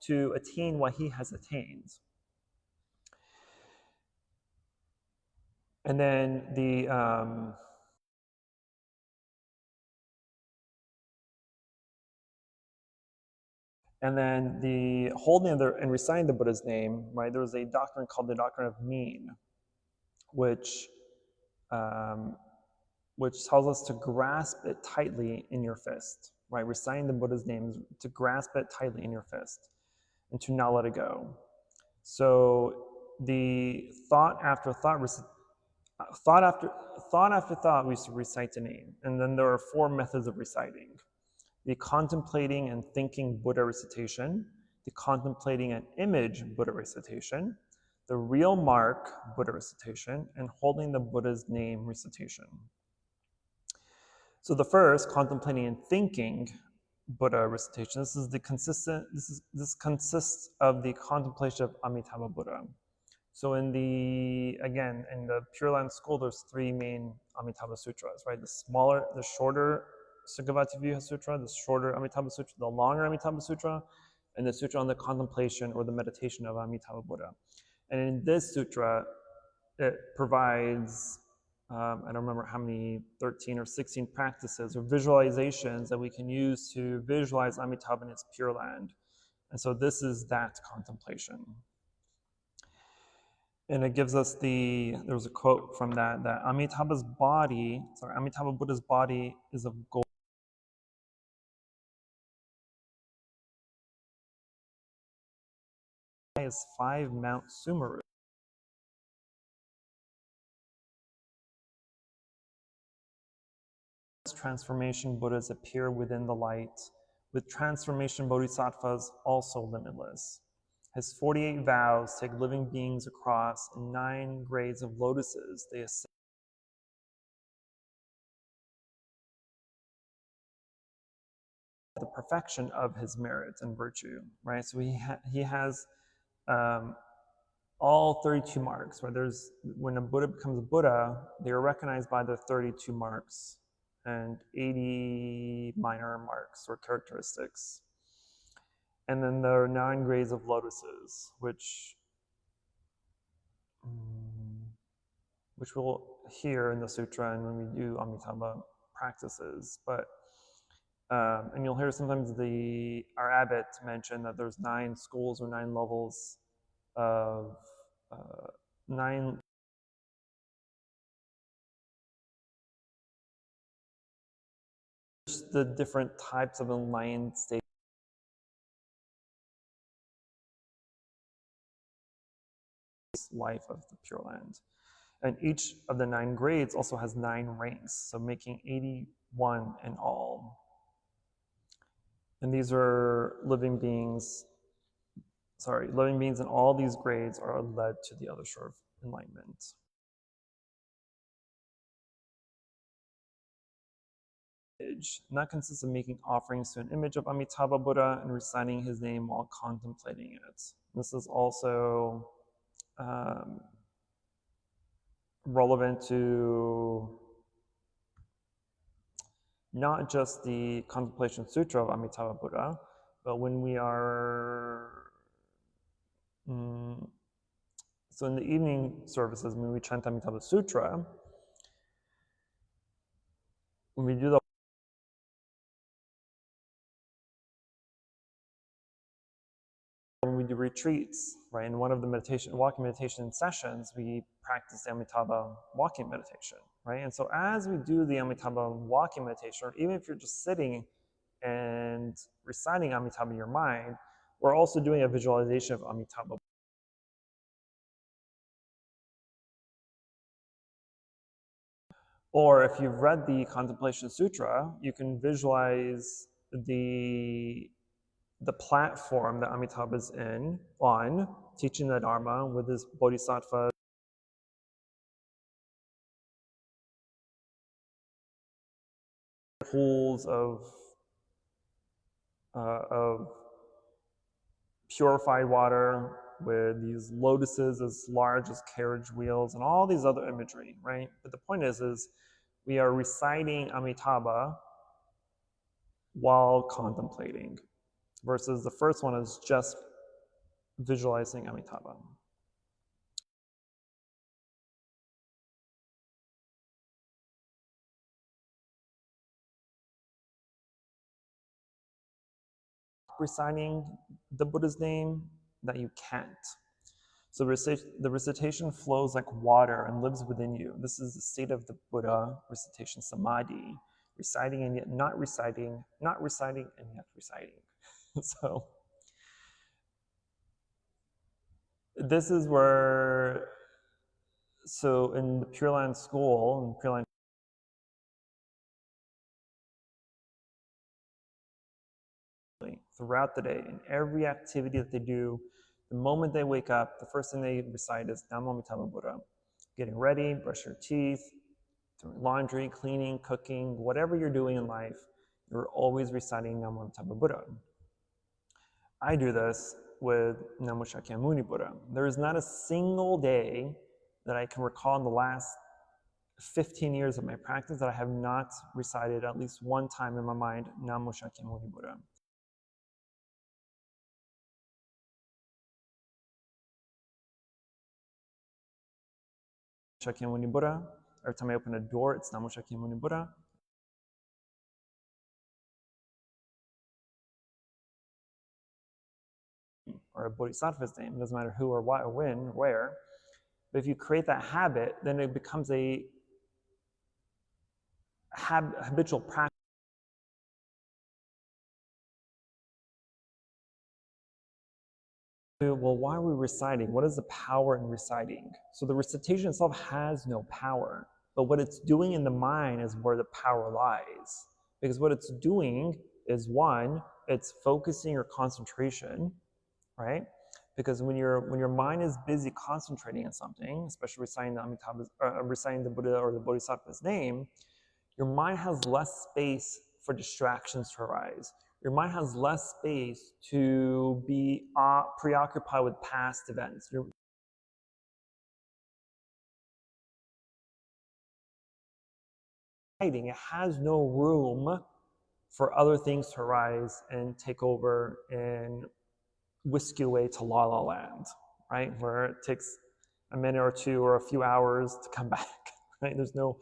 to attain what he has attained. And then the holding and reciting the Buddha's name, right? There was a doctrine called the doctrine of mean, which tells us to grasp it tightly in your fist, right? Reciting the Buddha's name is to grasp it tightly in your fist and to not let it go. So the thought after thought, we recite the name. And then there are 4 methods of reciting: the contemplating and thinking Buddha recitation, the contemplating an image Buddha recitation, the real mark Buddha recitation, and holding the Buddha's name recitation. So the first, contemplating and thinking Buddha recitation, this consists of the contemplation of Amitabha Buddha. So in the Pure Land school, there's 3 main Amitabha Sutras, right? The shorter Sukhavati Vyuha Sutra, the shorter Amitabha Sutra, the longer Amitabha Sutra, and the sutra on the contemplation or the meditation of Amitabha Buddha. And in this sutra, it provides, I don't remember how many, 13 or 16 practices or visualizations that we can use to visualize Amitabha in its Pure Land. And so this is that contemplation. And it gives us there was a quote from that Amitabha Buddha's body is of gold. Is 5 Mount Sumeru. Transformation Buddhas appear within the light, with transformation bodhisattvas also limitless. His 48 vows take living beings across in 9 grades of lotuses. They ascend the perfection of his merit and virtue, right? So he has all 32 marks, where when a Buddha becomes a Buddha, they are recognized by the 32 marks and 80 minor marks or characteristics. And then there are 9 grades of lotuses, which we'll hear in the sutra and when we do Amitabha practices. But and you'll hear sometimes our abbot mention that there's 9 schools or 9 levels of 9 the different types of enlightened states life of the Pure Land. And each of the 9 grades also has 9 ranks, so making 81 in all. And these are living beings in all these grades are led to the other shore of enlightenment. And that consists of making offerings to an image of Amitabha Buddha and reciting his name while contemplating it. This is also relevant to not just the Contemplation Sutra of Amitabha Buddha, but when we are so in the evening services, when we chant Amitabha Sutra, when we do when we do retreats, right? In one of the walking meditation sessions, we practice the Amitabha walking meditation, right? And so as we do the Amitabha walking meditation, or even if you're just sitting and reciting Amitabha in your mind, we're also doing a visualization of Amitabha. Or if you've read the Contemplation Sutra, you can visualize the platform that Amitabha is on, teaching the Dharma with his bodhisattva. Pools of purified water with these lotuses as large as carriage wheels and all these other imagery, right? But the point is we are reciting Amitabha while contemplating, versus the first one is just visualizing Amitabha. Reciting the Buddha's name that you can't. So the recitation flows like water and lives within you. This is the state of the Buddha, recitation samadhi, reciting and yet not reciting, not reciting and yet reciting. So this is where, so in the Pure Land school, in Pure Land throughout the day, in every activity that they do, the moment they wake up, the first thing they recite is Namo Amitabha Buddha. Getting ready, brush your teeth, doing laundry, cleaning, cooking, whatever you're doing in life, you're always reciting Namo Amitabha Buddha. I do this with Namo Shakyamuni Buddha. There is not a single day that I can recall in the last 15 years of my practice that I have not recited at least one time in my mind Namo Shakyamuni Buddha. Shakyamuni Buddha. Every time I open a door, it's Namo Shakyamuni Buddha. Or a bodhisattva's name. It doesn't matter who or what or when or where. But if you create that habit, then it becomes a habitual practice. Well, why are we reciting? What is the power in reciting? So the recitation itself has no power, but what it's doing in the mind is where the power lies. Because what it's doing is, one, it's focusing your concentration, right? Because when your mind is busy concentrating on something, especially reciting the Buddha or the Bodhisattva's name, your mind has less space for distractions to arise. Your mind has less space to be preoccupied with past events. It has no room for other things to arise and take over and whisk you away to La La Land, right? Where it takes a minute or two or a few hours to come back, right? There's no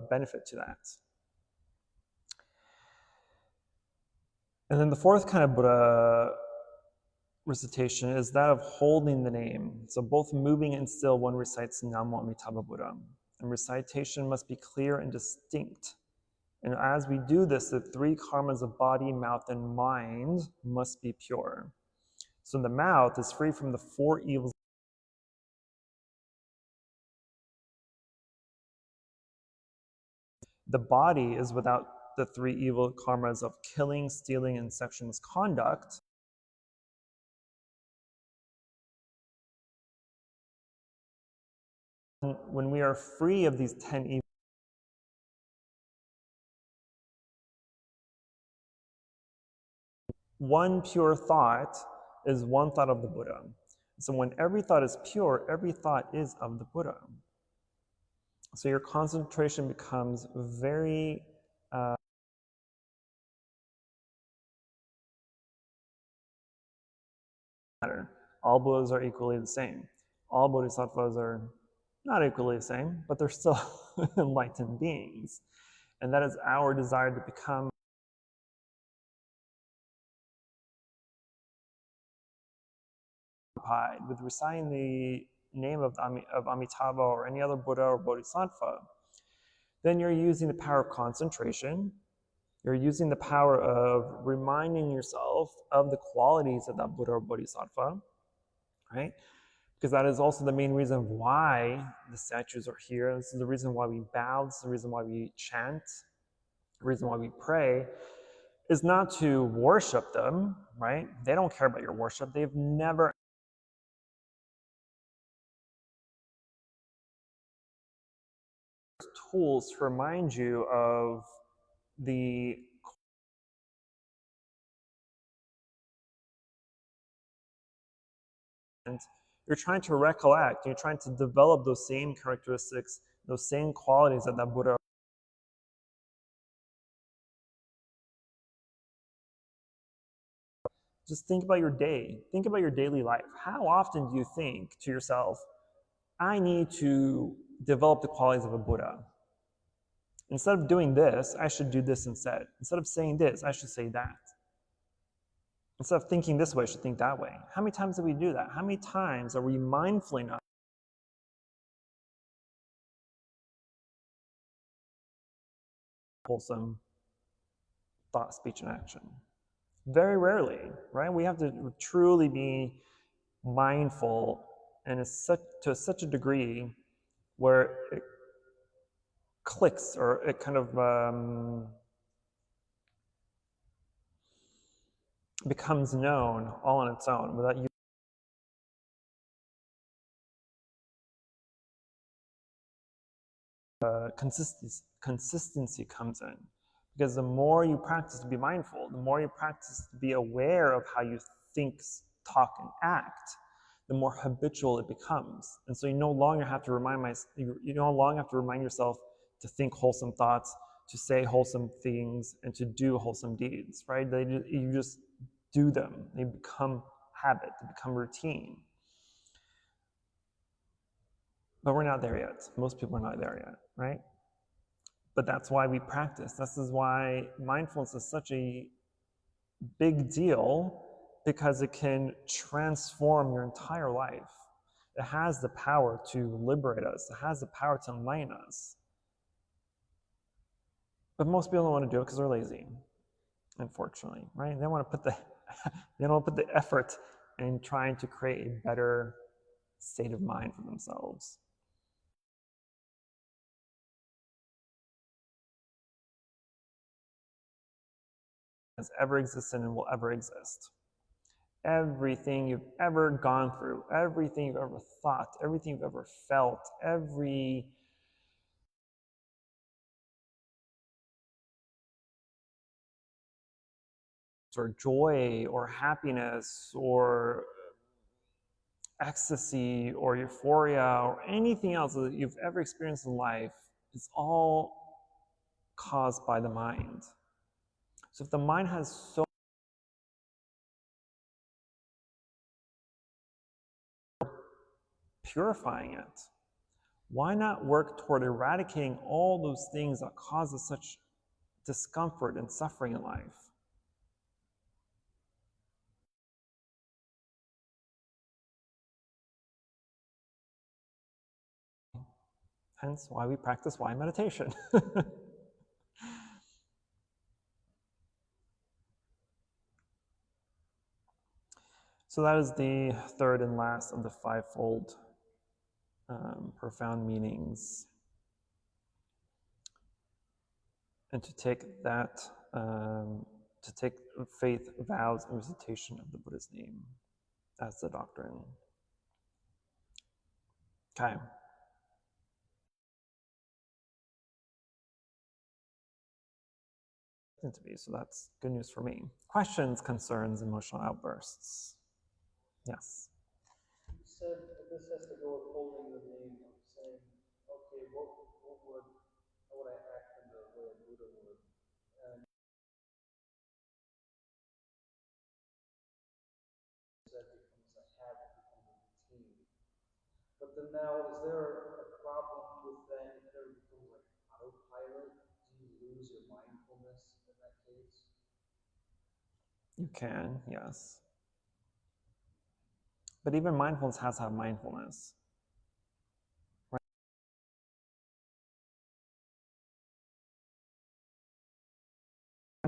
benefit to that. And then the fourth kind of Buddha recitation is that of holding the name. So both moving and still, one recites Namo Amitabha Buddha. And recitation must be clear and distinct. And as we do this, the three karmas of body, mouth, and mind must be pure. So the mouth is free from the four evils. The body is without the three evil karmas of killing, stealing, and sexual misconduct. When we are free of these 10 evils, one pure thought is one thought of the Buddha. So when every thought is pure, every thought is of the Buddha. So your concentration becomes very all Buddhas are equally the same. All Bodhisattvas are not equally the same, but they're still enlightened beings. And that is our desire to become occupied with reciting the name of Amitabha or any other Buddha or Bodhisattva. Then you're using the power of concentration. You're using the power of reminding yourself of the qualities of that Buddha or Bodhisattva, right? Because that is also the main reason why the statues are here. This is the reason why we bow. This is the reason why we chant. The reason why we pray is not to worship them, right? They don't care about your worship. They've never tools to remind you of the and you're trying to recollect, you're trying to develop those same characteristics, those same qualities that Buddha. Just think about your day. Think about your daily life. How often do you think to yourself, I need to develop the qualities of a Buddha? Instead of doing this, I should do this instead. Instead of saying this, I should say that. Instead of thinking this way, I should think that way. How many times do we do that? How many times are we mindfully not wholesome thought, speech, and action? Very rarely, right? We have to truly be mindful, and it's to such a degree where it clicks, or it kind of becomes known all on its own without you. Consistency comes in, because the more you practice to be mindful, the more you practice to be aware of how you think, talk, and act, the more habitual it becomes. And so you no longer have to remind yourself to think wholesome thoughts, to say wholesome things, and to do wholesome deeds, right? You just do them. They become habit, they become routine. But we're not there yet. Most people are not there yet, right? But that's why we practice. This is why mindfulness is such a big deal, because it can transform your entire life. It has the power to liberate us. It has the power to enlighten us. But most people don't want to do it because they're lazy, unfortunately, right? They don't want to put the effort in trying to create a better state of mind for themselves. Has ever existed and will ever exist. Everything you've ever gone through, everything you've ever thought, everything you've ever felt, every or joy or happiness or ecstasy or euphoria or anything else that you've ever experienced in life is all caused by the mind. So if the mind has so purifying it, why not work toward eradicating all those things that cause us such discomfort and suffering in life? Hence why we practice why meditation. So that is the third and last of the fivefold profound meanings. And to take that, to take faith, vows, and recitation of the Buddha's name as the doctrine. Okay. To be, so that's good news for me. Questions, concerns, emotional outbursts? Yes. You said that this has to go with holding the name of saying, okay, how would I act in the way a Buddha would? And that becomes a habit, becomes a routine. But then now, is there a problem with that if there becomes like autopilot? Do you lose your mindfulness in that case? You can, yes. But even mindfulness has to have mindfulness. Right?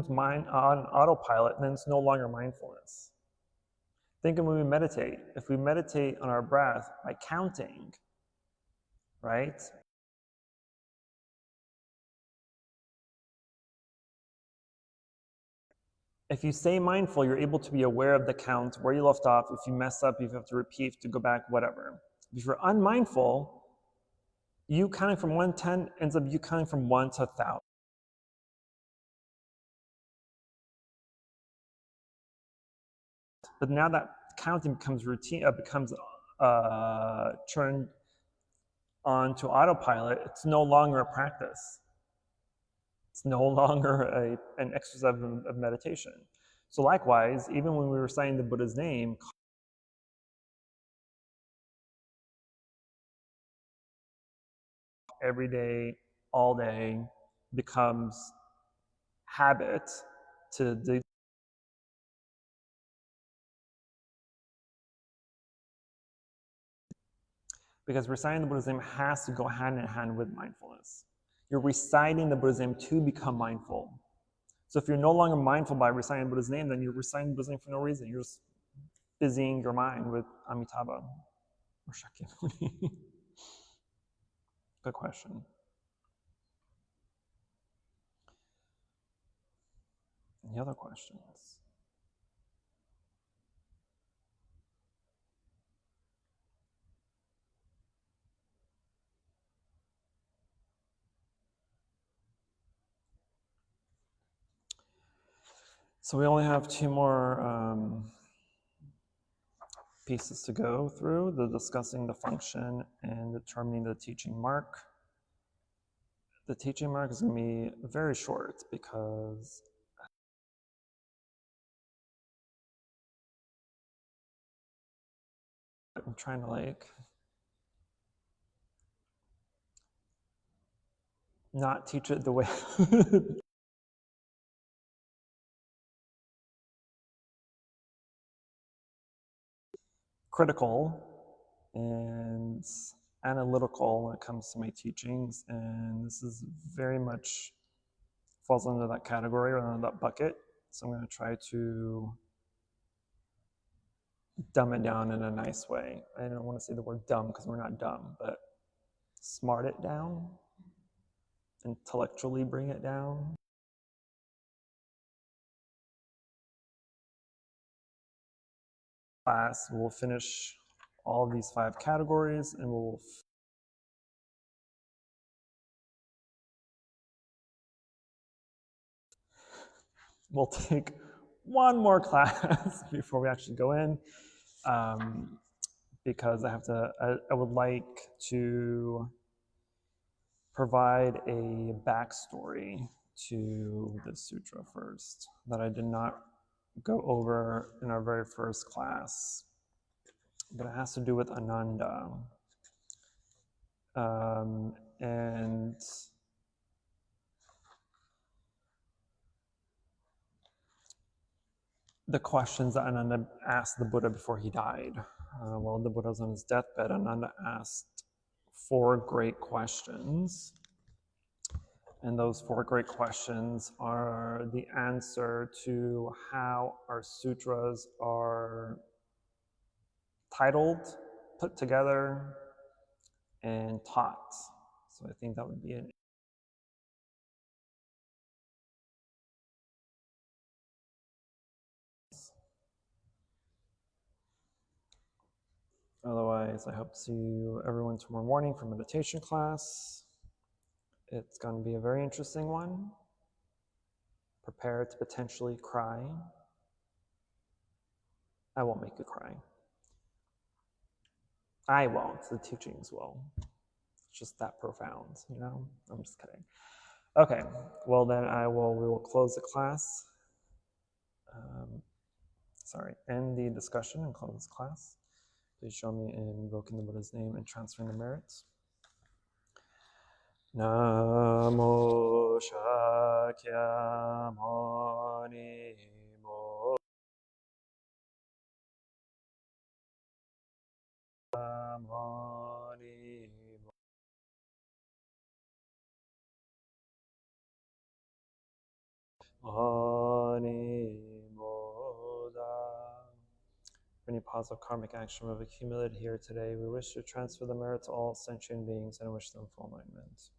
Mind on autopilot, then it's no longer mindfulness. Think of when we meditate. If we meditate on our breath by counting, right? If you stay mindful, you're able to be aware of the count, where you left off. If you mess up, you have to repeat, to go back, whatever. If you're unmindful, you counting from 1 to 10 ends up you counting from 1 to 1,000. But now that counting becomes routine, becomes turned on to autopilot, it's no longer a practice. It's no longer an exercise of meditation. So likewise, even when we were reciting the Buddha's name, every day, all day, becomes habit to the Because reciting the Buddha's name has to go hand in hand with mindfulness. You're reciting the Buddha's name to become mindful. So if you're no longer mindful by reciting the Buddha's name, then you're reciting the Buddha's name for no reason. You're just busying your mind with Amitabha or Shakyamuni. Good question. Any other questions? So we only have 2 more pieces to go through, the discussing the function and determining the teaching mark. The teaching mark is going to be very short because I'm trying to not teach it the way critical and analytical when it comes to my teachings, and this is very much falls under that category or under that bucket. So I'm going to try to dumb it down in a nice way. I don't want to say the word dumb because we're not dumb, but smart it down, intellectually bring it down. Class, we'll finish all of these 5 categories and we'll take one more class before we actually go in, because I would like to provide a backstory to the sutra first that I did not go over in our very first class, but it has to do with Ananda. And the questions that Ananda asked the Buddha before he died. While the Buddha was on his deathbed, Ananda asked 4 great questions. And those 4 great questions are the answer to how our sutras are titled, put together, and taught. So I think that would be it. Otherwise, I hope to see everyone tomorrow morning for meditation class. It's going to be a very interesting one. Prepare to potentially cry. I won't make you cry. I won't. The teachings will. It's just that profound, you know? I'm just kidding. Okay, well then we will close the class. End the discussion and close class. Please join me in invoking the Buddha's name and transferring the merits. Namo Shakyamuni Mo Mani Mani Moda. For any positive karmic action we've accumulated here today, we wish to transfer the merit to all sentient beings and wish them full enlightenment.